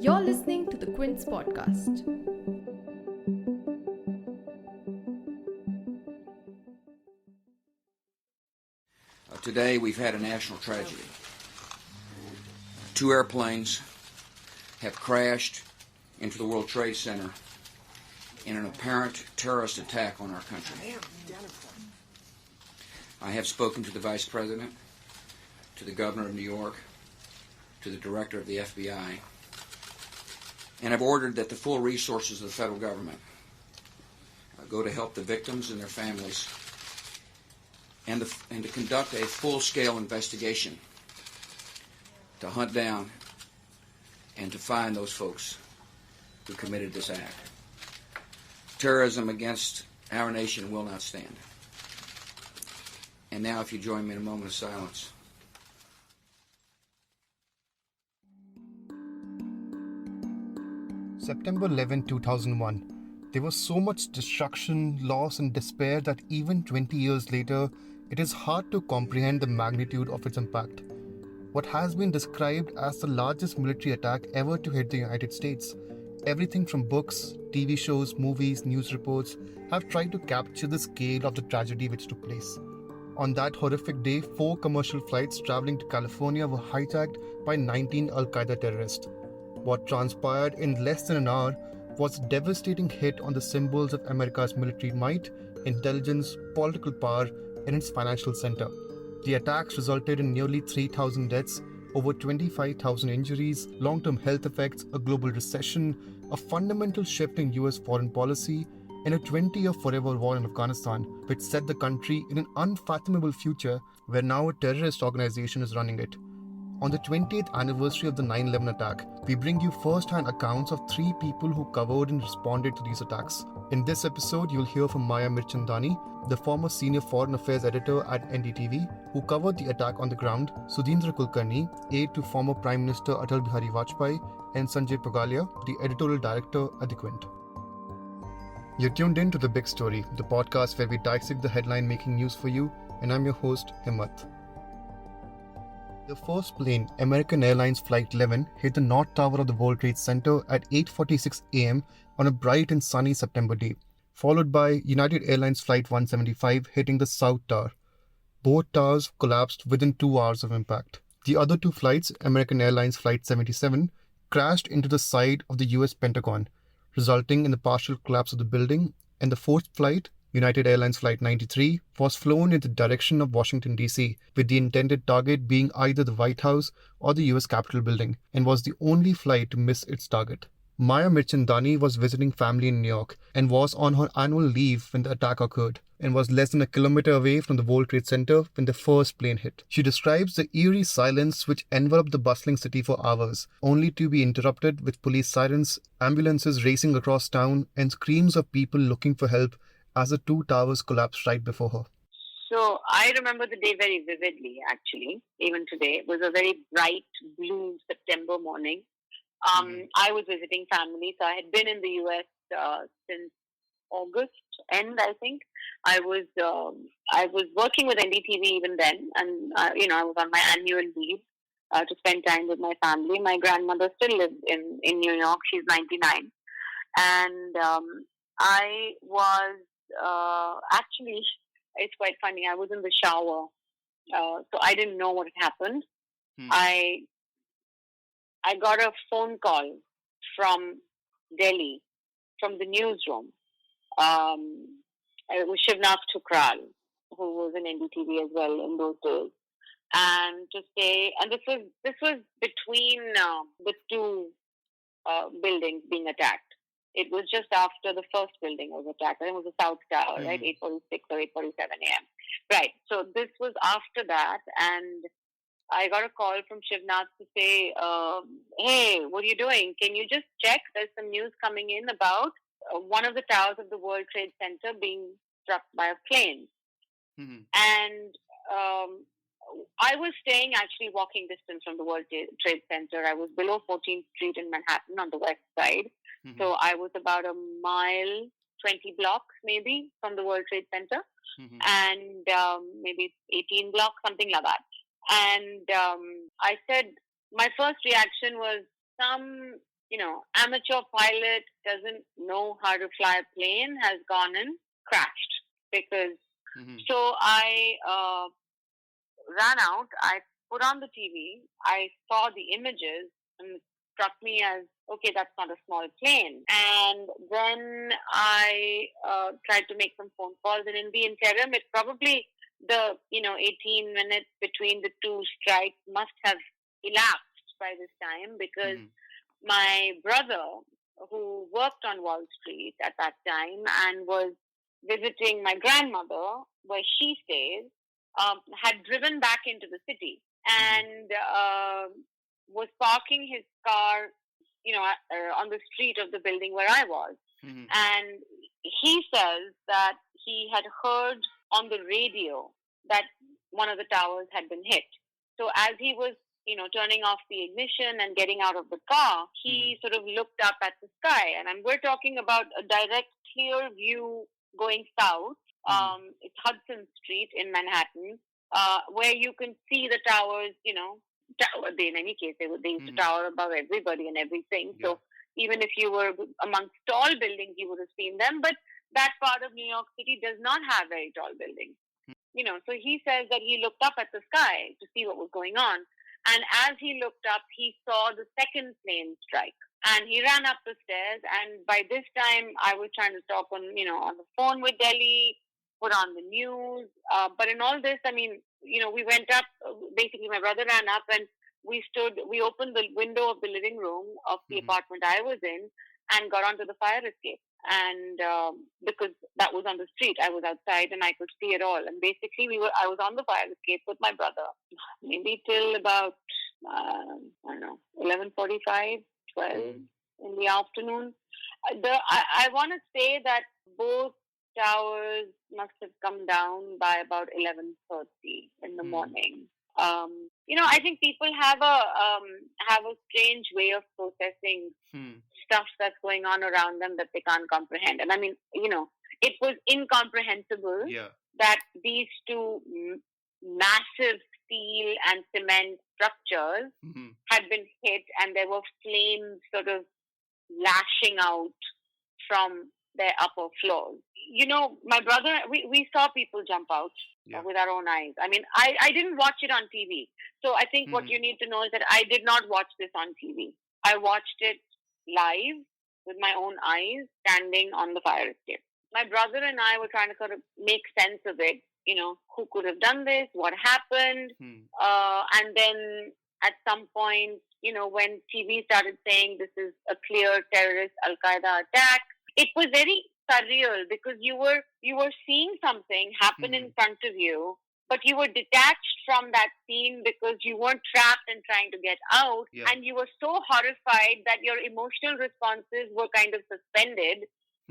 You're listening to the Quince podcast. Today we've had a national tragedy. Two airplanes have crashed into the World Trade Center in an apparent terrorist attack on our country. I have spoken to the Vice President, to the Governor of New York, to the Director of the FBI, and have ordered that the full resources of the federal government go to help the victims and their families and to conduct a full-scale investigation to hunt down and to find those folks who committed this act. Terrorism against our nation will not stand. And now if you join me in a moment of silence. September 11, 2001. There was so much destruction, loss, and despair that even 20 years later, it is hard to comprehend the magnitude of its impact. What has been described as the largest military attack ever to hit the United States. Everything from books, TV shows, movies, news reports have tried to capture the scale of the tragedy which took place. On that horrific day, 4 commercial flights traveling to California were hijacked by 19 Al-Qaeda terrorists. What transpired in less than an hour was a devastating hit on the symbols of America's military might, intelligence, political power, and its financial center. The attacks resulted in nearly 3,000 deaths, over 25,000 injuries, long-term health effects, a global recession, a fundamental shift in US foreign policy, and a 20-year forever war in Afghanistan, which set the country in an unfathomable future where now a terrorist organization is running it. On the 20th anniversary of the 9/11 attack, we bring you first-hand accounts of 3 people who covered and responded to these attacks. In this episode, you'll hear from Maya Mirchandani, the former senior foreign affairs editor at NDTV, who covered the attack on the ground, Sudhindra Kulkarni, aide to former Prime Minister Atal Bihari Vajpayee, and Sanjay Pagalia, the editorial director at The Quint. You're tuned in to The Big Story, the podcast where we dissect the headline-making news for you, and I'm your host, Himmat. The first plane, American Airlines Flight 11, hit the North Tower of the World Trade Center at 8:46 a.m. on a bright and sunny September day, followed by United Airlines Flight 175 hitting the South Tower. Both towers collapsed within 2 hours of impact. The other 2 flights, American Airlines Flight 77, crashed into the side of the US Pentagon, resulting in the partial collapse of the building, and the fourth flight, United Airlines Flight 93, was flown in the direction of Washington, D.C., with the intended target being either the White House or the U.S. Capitol building, and was the only flight to miss its target. Maya Mirchandani was visiting family in New York and was on her annual leave when the attack occurred, and was less than a kilometer away from the World Trade Center when the first plane hit. She describes the eerie silence which enveloped the bustling city for hours, only to be interrupted with police sirens, ambulances racing across town, and screams of people looking for help as the 2 towers collapsed right before her. So I remember the day very vividly, actually, even today. It was a very bright blue September morning. I was visiting family, so I had been in the US since August end, I think. I was working with NDTV even then, and I was on my annual leave to spend time with my family. My grandmother still lives in New York. She's 99, and I was actually, it's quite funny. I was in the shower, so I didn't know what had happened. I got a phone call from Delhi, from the newsroom. It was Shivnath Thukral, who was in NDTV as well in those days, and to say, and this was between the 2 buildings being attacked. It was just after the first building was attacked. I think it was the South Tower, right? 8:46 or 8:47 a.m. Right. So this was after that, and I got a call from Shivnath to say, hey, what are you doing? Can you just check? There's some news coming in about one of the towers of the World Trade Center being struck by a plane. And I was staying actually walking distance from the World Trade Center. I was below 14th Street in Manhattan on the west side. So I was about a mile, 20 blocks maybe from the World Trade Center, and maybe 18 blocks, something like that. And I said, my first reaction was some, amateur pilot doesn't know how to fly a plane has gone and crashed. Because, so I ran out, I put on the TV, I saw the images, and it struck me as, okay, that's not a small plane. And then I tried to make some phone calls, and in the interim, it probably, the 18 minutes between the two strikes must have elapsed by this time, because my brother, who worked on Wall Street at that time and was visiting my grandmother where she stays, had driven back into the city and was parking his car, on the street of the building where I was. And he says that he had heard on the radio that one of the towers had been hit. So as he was, turning off the ignition and getting out of the car, he sort of looked up at the sky. And we're talking about a direct, clear view going south. It's Hudson Street in Manhattan, where you can see the towers, in any case, they used to tower above everybody and everything. Yeah. So even if you were amongst tall buildings, you would have seen them. But that part of New York City does not have very tall buildings. So he says that he looked up at the sky to see what was going on. And as he looked up, he saw the second plane strike. And he ran up the stairs. And by this time, I was trying to talk on the phone with Delhi, put on the news. But in all this, we went up, basically my brother ran up and we opened the window of the living room of the apartment I was in and got onto the fire escape. And because that was on the street, I was outside and I could see it all. And basically I was on the fire escape with my brother, maybe till about, 11:45, 12 in the afternoon. I want to say that both towers must have come down by about 11:30 in the morning. I think people have a strange way of processing stuff that's going on around them that they can't comprehend. And it was incomprehensible that these two massive steel and cement structures had been hit and there were flames sort of lashing out from their upper floors. My brother, we saw people jump out with our own eyes. I didn't watch it on TV. So I think what you need to know is that I did not watch this on TV. I watched it live with my own eyes, standing on the fire escape. My brother and I were trying to sort of make sense of it. Who could have done this? What happened? And then at some point, when TV started saying this is a clear terrorist Al-Qaeda attack, it was very surreal because you were seeing something happen in front of you, but you were detached from that scene because you weren't trapped and trying to get out, and you were so horrified that your emotional responses were kind of suspended.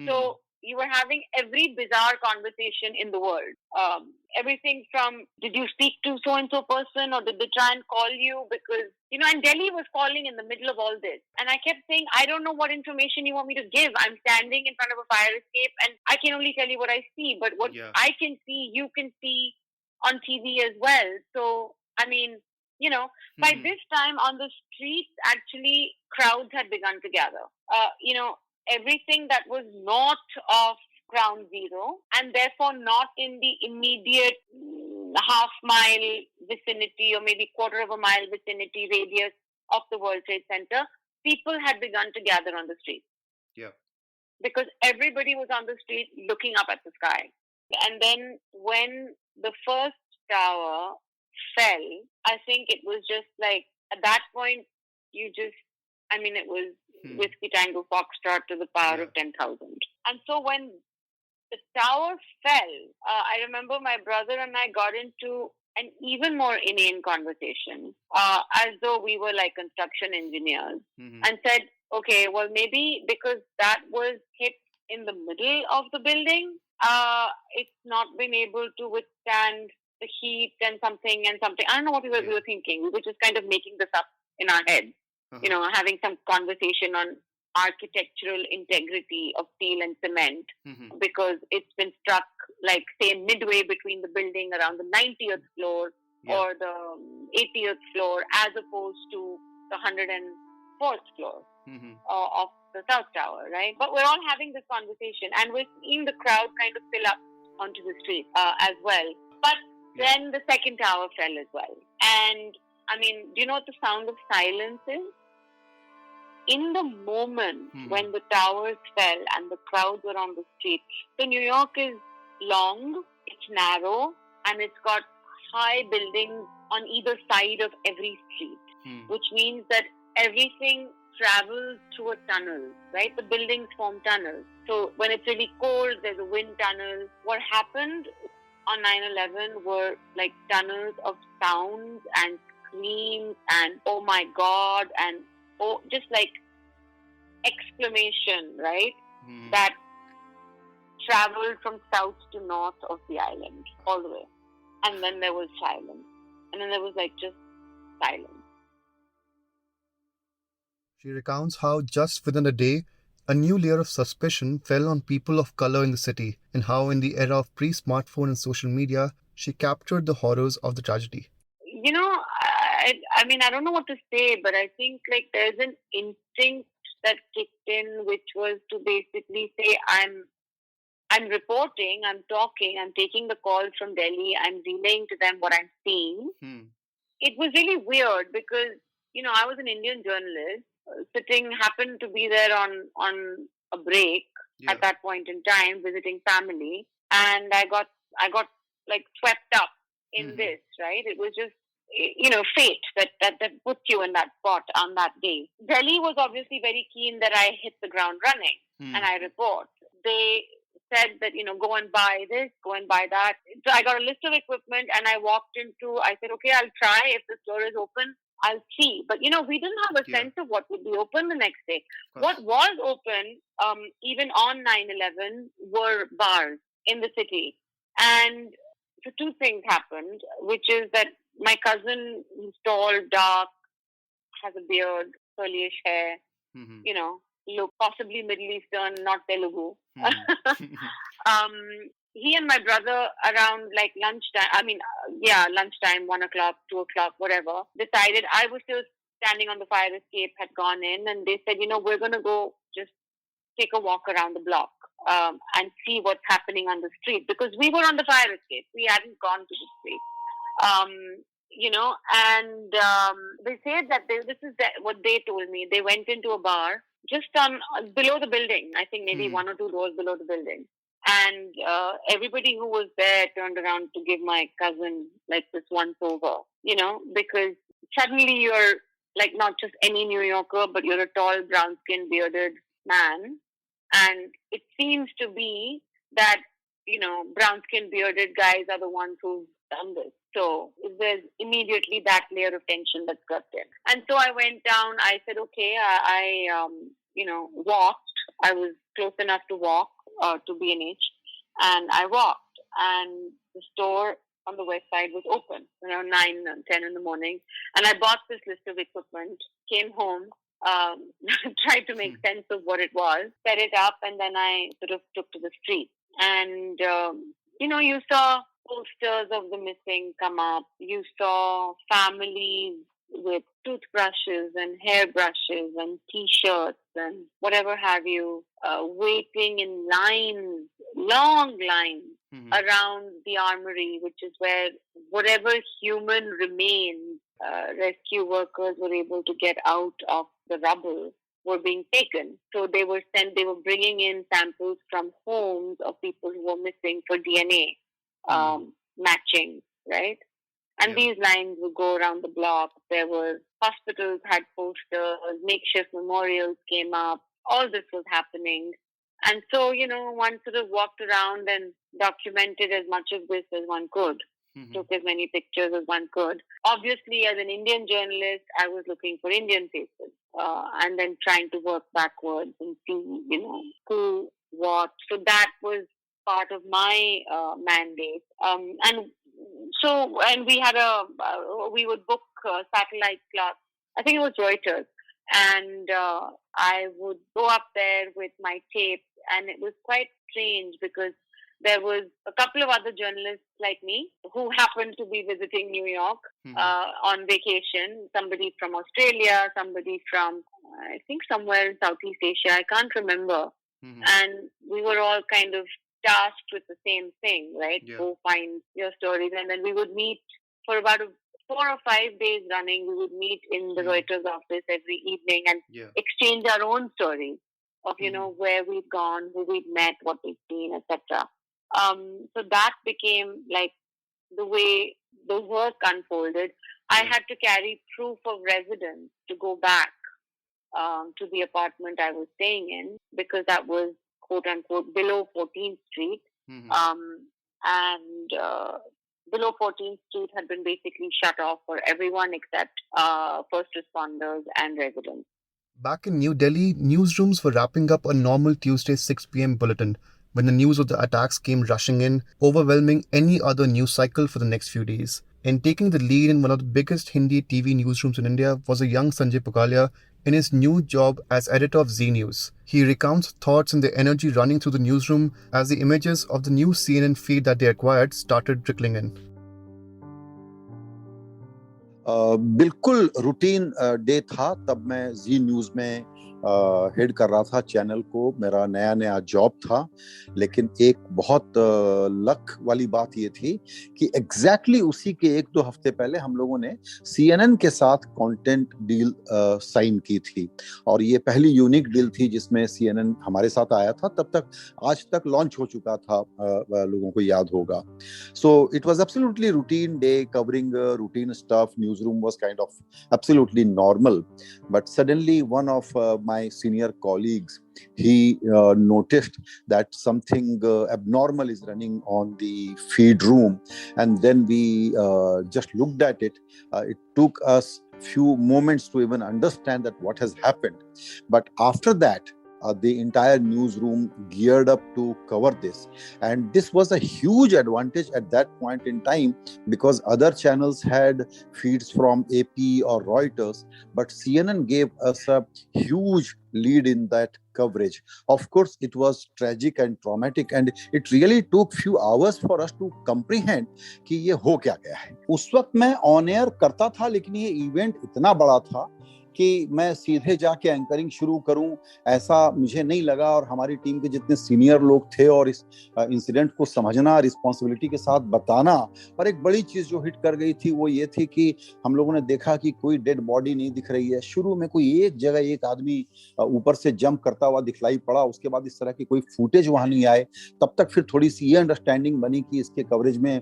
So you were having every bizarre conversation in the world. Everything from, did you speak to so-and-so person, or did they try and call you? Because, and Delhi was calling in the middle of all this. And I kept saying, I don't know what information you want me to give. I'm standing in front of a fire escape and I can only tell you what I see. But what I can see, you can see on TV as well. So, by this time on the streets, actually, crowds had begun to gather. Everything that was north of Ground Zero and therefore not in the immediate half-mile vicinity or maybe quarter of a mile vicinity radius of the World Trade Center, people had begun to gather on the street. Yeah. Because everybody was on the street looking up at the sky. And then when the first tower fell, I think it was just like, at that point, it was Whiskey Tango Foxtrot to the power of 10,000. And so when the tower fell, I remember my brother and I got into an even more inane conversation, as though we were like construction engineers, and said, okay, well, maybe because that was hit in the middle of the building, it's not been able to withstand the heat and something. I don't know what we were thinking. We were just kind of making this up in our heads. Having some conversation on architectural integrity of steel and cement, because it's been struck, like, say, midway between the building around the 90th floor or the 80th floor as opposed to the 104th floor of the South Tower, right? But we're all having this conversation and we're seeing the crowd kind of fill up onto the street as well. But then the second tower fell as well. And I mean, do you know what the sound of silence is? In the moment when the towers fell and the crowds were on the street, so New York is long, it's narrow, and it's got high buildings on either side of every street, which means that everything travels through a tunnel, right? The buildings form tunnels. So when it's really cold, there's a wind tunnel. What happened on 9/11 were like tunnels of sounds and screams and oh my God and just like exclamation, right? That traveled from south to north of the island all the way. And then there was silence. And then there was like just silence. She recounts how just within a day, a new layer of suspicion fell on people of color in the city, and how in the era of pre-smartphone and social media, she captured the horrors of the tragedy. You know, I mean, I don't know what to say, but I think like there's an instinct that kicked in, which was to basically say, I'm reporting, I'm talking, I'm taking the call from Delhi, I'm relaying to them what I'm seeing. It was really weird because, you know, I was an Indian journalist happened to be there on a break at that point in time, visiting family, and I got like swept up in this, right? It was just, you know, fate that put you in that spot on that day. Delhi was obviously very keen that I hit the ground running and I report. They said that, you know, go and buy this, go and buy that. So I got a list of equipment and I said, okay, I'll try. If the store is open, I'll see. But, you know, we didn't have a sense of what would be open the next day. What was open, even on 9/11, were bars in the city. And so two things happened, which is that my cousin, who's tall, dark, has a beard, curlyish hair, you know, look possibly Middle Eastern, not Telugu. He and my brother around like lunchtime, lunchtime, 1 o'clock, 2 o'clock, whatever, decided I was still standing on the fire escape, had gone in, and they said, you know, we're going to go just take a walk around the block and see what's happening on the street, because we were on the fire escape. We hadn't gone to the street. You know, and they said that what they told me. They went into a bar just below the building, I think maybe one or two doors below the building. And everybody who was there turned around to give my cousin like this once over, you know, because suddenly you're like not just any New Yorker, but you're a tall, brown-skinned, bearded man. And it seems to be that, you know, brown-skinned, bearded guys are the ones who've done this. So there's immediately that layer of tension that crept in. And so I went down. I said, okay, I walked. I was close enough to walk to B&H. And I walked. And the store on the west side was open around 9 and 10 in the morning. And I bought this list of equipment, came home, tried to make sense of what it was, set it up, and then I sort of took to the street. And, you know, you saw posters of the missing come up. You saw families with toothbrushes and hairbrushes and T-shirts and whatever have you, waiting in lines, long lines around the armory, which is where whatever human remains rescue workers were able to get out of the rubble were being taken. So they were bringing in samples from homes of people who were missing for DNA matching, right? And these lines would go around the block. There were hospitals had posters, makeshift memorials came up. All this was happening. And so, you know, one sort of walked around and documented as much of this as one could. Took as many pictures as one could. Obviously, as an Indian journalist, I was looking for Indian faces and then trying to work backwards and see, you know, who, what. So that was part of my mandate. And we had we would book satellite class. I think it was Reuters. And I would go up there with my tapes, and it was quite strange because There was a couple of other journalists like me who happened to be visiting New York on vacation. Somebody from Australia, somebody from, I think, somewhere in Southeast Asia. I can't remember. And we were all kind of tasked with the same thing, right? Yeah. Go find your stories. And then we would meet for about 4 or 5 days running. We would meet in the Reuters office every evening and exchange our own stories of, where we've gone, who we've met, what we've seen, etc. So that became like the way the work unfolded. I had to carry proof of residence to go back to the apartment I was staying in, because that was quote unquote below 14th Street. And below 14th Street had been basically shut off for everyone except first responders and residents. Back in New Delhi, newsrooms were wrapping up a normal Tuesday 6 p.m. bulletin when the news of the attacks came rushing in, overwhelming any other news cycle for the next few days. And taking the lead in one of the biggest Hindi TV newsrooms in India was a young Sanjay Pugalia in his new job as editor of Z News. He recounts thoughts and the energy running through the newsroom as the images of the new CNN feed that they acquired started trickling in. बिल्कुल routine day था. तब मैं जी news में head कर रहा था channel को. मेरा नया जॉब था, लेकिन एक बहुत लक वाली बात ये थी कि एग्जैक्टली उसी के 1-2 हफ्ते पहले हम लोगों ने CNN के साथ कंटेंट डील साइन की थी, और ये पहली यूनिक डील थी जिसमें CNN हमारे साथ आया था. तब तक आज तक लॉन्च हो चुका था, लोगों को याद होगा. So it was absolutely routine day covering routine stuff. Newsroom was kind of absolutely normal, but suddenly one of my senior colleagues, he noticed that something abnormal is running on the feed room, and then we just looked at it. It took us few moments to even understand that what has happened, but after that the entire newsroom geared up to cover this, and this was a huge advantage at that point in time because other channels had feeds from AP or Reuters, but CNN gave us a huge lead in that coverage. Of course, it was tragic and traumatic, and it really took few hours for us to comprehend कि ये हो क्या गया है. उस वक्त मैं on air करता था, लेकिन ये इवेंट इतना बड़ा था कि मैं सीधे जाके एंकरिंग शुरू करूं ऐसा मुझे नहीं लगा. और हमारी टीम के जितने सीनियर लोग थे और इस इंसिडेंट को समझना, रिस्पॉन्सिबिलिटी के साथ बताना, और एक बड़ी चीज जो हिट कर गई थी वो ये थी कि हम लोगों ने देखा कि कोई डेड बॉडी नहीं दिख रही है. शुरू में कोई एक जगह एक आदमी ऊपर से जंप करता हुआ दिखलाई पड़ा, उसके बाद इस तरह की कोई फुटेज वहां नहीं आए. तब तक फिर थोड़ी सी ये अंडरस्टैंडिंग बनी कि इसके कवरेज में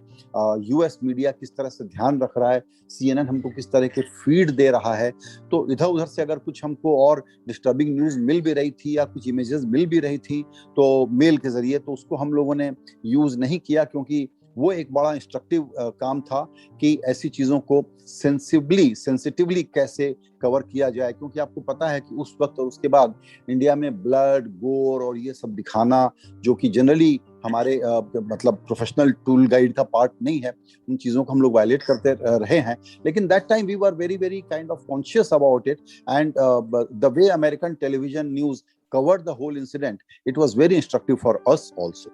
यूएस मीडिया किस तरह से ध्यान रख रहा है, CNN हमको किस तरह के फीड दे रहा है. तो उधर से अगर कुछ हमको और डिस्टर्बिंग न्यूज मिल भी रही थी या कुछ इमेजेस मिल भी रही थी तो मेल के जरिए, तो उसको हम लोगों ने यूज नहीं किया, क्योंकि वो एक बड़ा इंस्ट्रक्टिव काम था कि ऐसी चीजों को सेंसिटिवली कैसे कवर किया जाए. क्योंकि आपको पता है कि उस वक्त और उसके बाद इंडिया में ब्लड, गोर और ये सब दिखाना, जो कि जनरली हमारे मतलब प्रोफेशनल टूल गाइड का पार्ट नहीं है, उन चीजों को हम लोग वायलेट करते रहे हैं. लेकिन that time we were very very kind of conscious about it, and the way American television news covered the whole incident, it was very instructive for us also.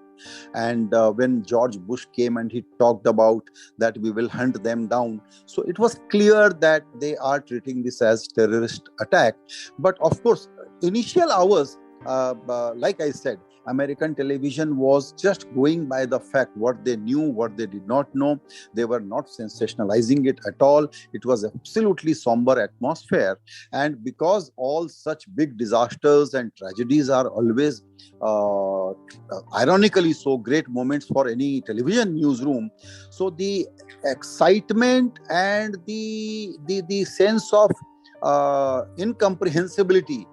And when George Bush came and he talked about that we will hunt them down, so it was clear that they are treating this as terrorist attack. But of course, initial hours, like I said, American television was just going by the fact what they knew, what they did not know. They were not sensationalizing it at all. It was absolutely somber atmosphere. And because all such big disasters and tragedies are always ironically so great moments for any television newsroom, so the excitement and the sense of incomprehensibility,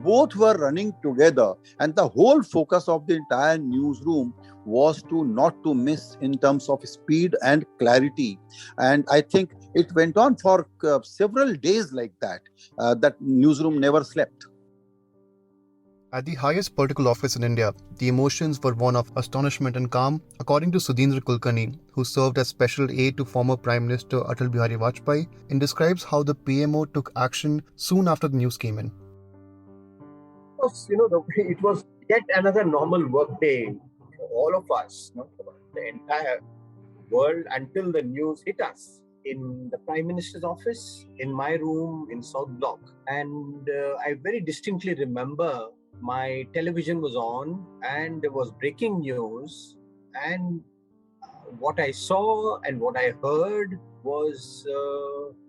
both were running together, and the whole focus of the entire newsroom was to not to miss in terms of speed and clarity. And I think it went on for several days like that. That newsroom never slept. At the highest political office in India, the emotions were one of astonishment and calm, according to Sudhindra Kulkarni, who served as special aide to former Prime Minister Atal Bihari Vajpayee, and describes how the PMO took action soon after the news came in. It was yet another normal work day all of us, for the entire world, until the news hit us in the Prime Minister's office, in my room in South Block. And I very distinctly remember my television was on and there was breaking news, and what I saw and what I heard was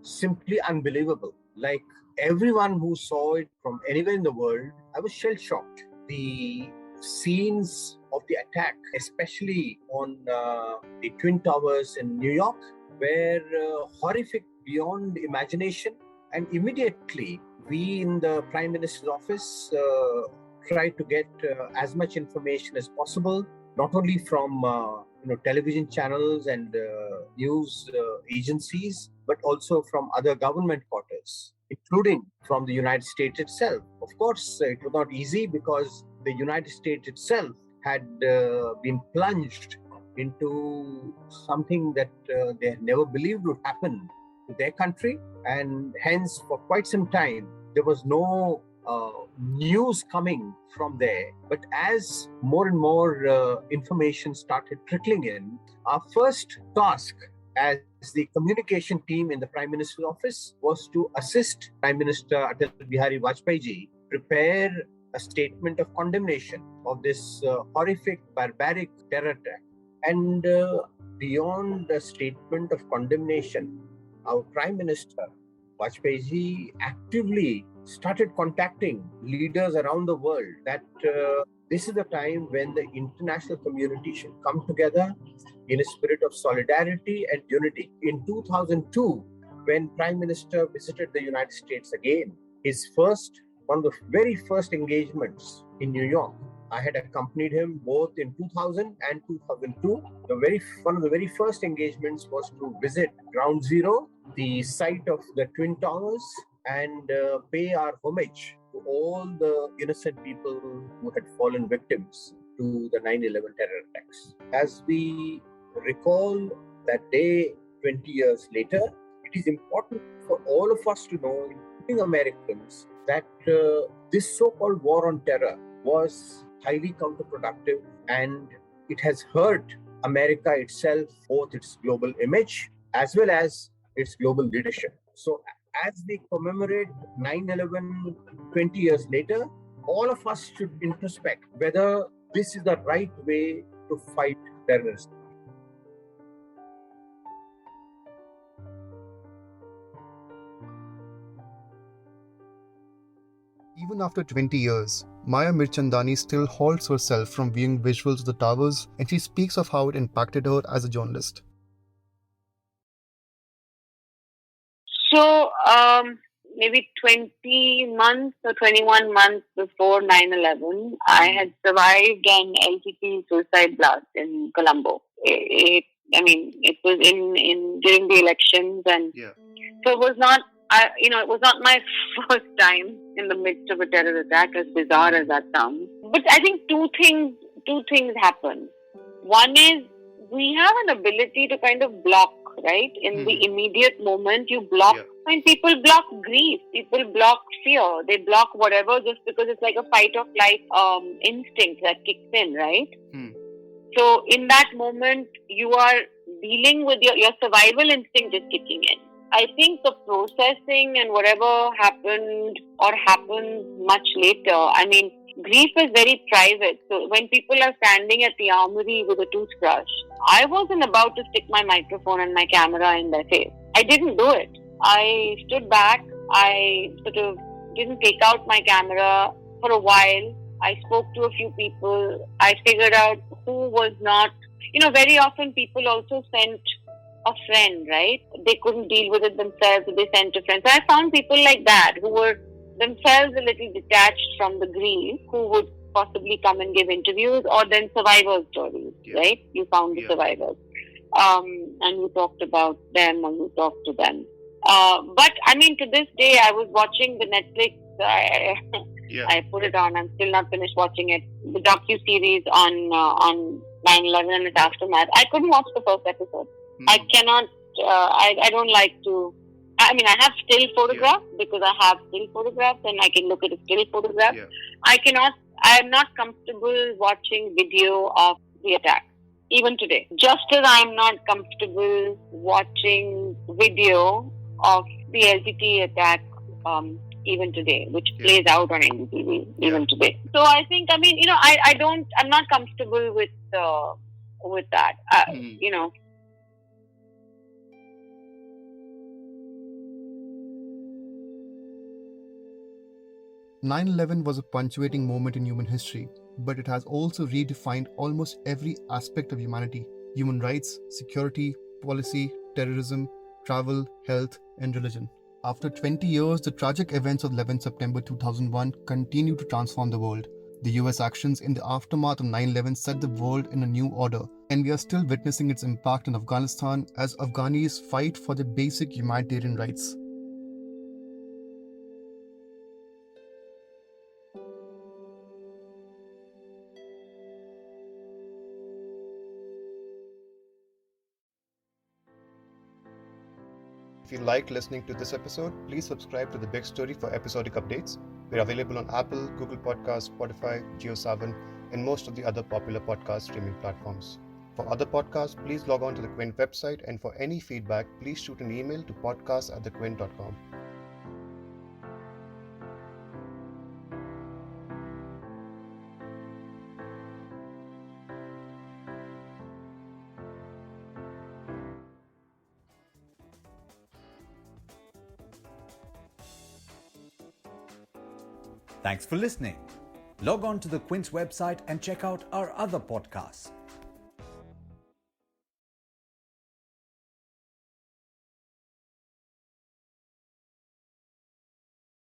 simply unbelievable. Like everyone who saw it from anywhere in the world, I was shell-shocked. The scenes of the attack, especially on the Twin Towers in New York, were horrific beyond imagination. And immediately, we in the Prime Minister's office tried to get as much information as possible, not only from television channels and news agencies, but also from other government quarters, including from the United States itself. Of course, it was not easy because the United States itself had been plunged into something that they had never believed would happen to their country. And hence, for quite some time, there was no news coming from there. But as more and more information started trickling in, our first task as the communication team in the Prime Minister's office was to assist Prime Minister Atal Bihari Vajpayee ji prepare a statement of condemnation of this horrific, barbaric terror attack. And beyond the statement of condemnation, our Prime Minister Vajpayee ji actively started contacting leaders around the world that this is the time when the international community should come together in a spirit of solidarity and unity. In 2002, when Prime Minister visited the United States again, one of the very first engagements in New York, I had accompanied him both in 2000 and 2002. One of the very first engagements was to visit Ground Zero, the site of the Twin Towers, and pay our homage to all the innocent people who had fallen victims to the 9/11 terror attacks. As we recall that day 20 years later, it is important for all of us to know, including Americans, that this so-called war on terror was highly counterproductive, and it has hurt America itself, both its global image as well as its global leadership. So as we commemorate 9/11 20 years later, all of us should introspect whether this is the right way to fight terrorism. Even after 20 years, Maya Mirchandani still halts herself from viewing visuals of the towers, and she speaks of how it impacted her as a journalist. So, maybe 20 months or 21 months before 9/11, I had survived an LTT suicide blast in Colombo. It was during the elections, and so it was not. It was not my first time in the midst of a terror attack, as bizarre as that sounds. But I think two things happen. One is we have an ability to kind of block, right? In the immediate moment, you block. I mean, people block grief, people block fear, they block whatever just because it's like a fight or flight instinct that kicks in, right? So in that moment, you are dealing with your survival instinct is kicking in. I think the processing and whatever happened or happens much later, I mean, grief is very private. So when people are standing at the armory with a toothbrush, I wasn't about to stick my microphone and my camera in their face. I didn't do it. I stood back. I sort of didn't take out my camera for a while. I spoke to a few people. I figured out who was not, very often people also sent a friend, right? They couldn't deal with it themselves, so they sent a friend. So I found people like that who were themselves a little detached from the grief, who would possibly come and give interviews, or then survivor stories, right? You found the survivors. And you talked about them, or you talked to them. But I mean, to this day, I was watching the Netflix. I put it on. I'm still not finished watching it. The docu-series on 9/11 and its aftermath. I couldn't watch the first episode. I cannot. I don't like to. I mean, I have still photographs because I have still photographs and I can look at a still photograph. I am not comfortable watching video of the attack, even today. Just as I'm not comfortable watching video of the LTT attack even today, which plays out on NDTV even today. So I think, I'm not comfortable with that. 9/11 was a punctuating moment in human history, but it has also redefined almost every aspect of humanity: human rights, security, policy, terrorism, travel, health, and religion. After 20 years, the tragic events of 11 September 2001 continue to transform the world. The US actions in the aftermath of 9/11 set the world in a new order, and we are still witnessing its impact in Afghanistan as Afghanis fight for their basic humanitarian rights. If you liked listening to this episode, please subscribe to The Big Story for episodic updates. We're available on Apple, Google Podcasts, Spotify, JioSaavn, and most of the other popular podcast streaming platforms. For other podcasts, please log on to the Quint website, and for any feedback, please shoot an email to podcast@thequint.com. Thanks for listening. Log on to the Quint's website and check out our other podcasts.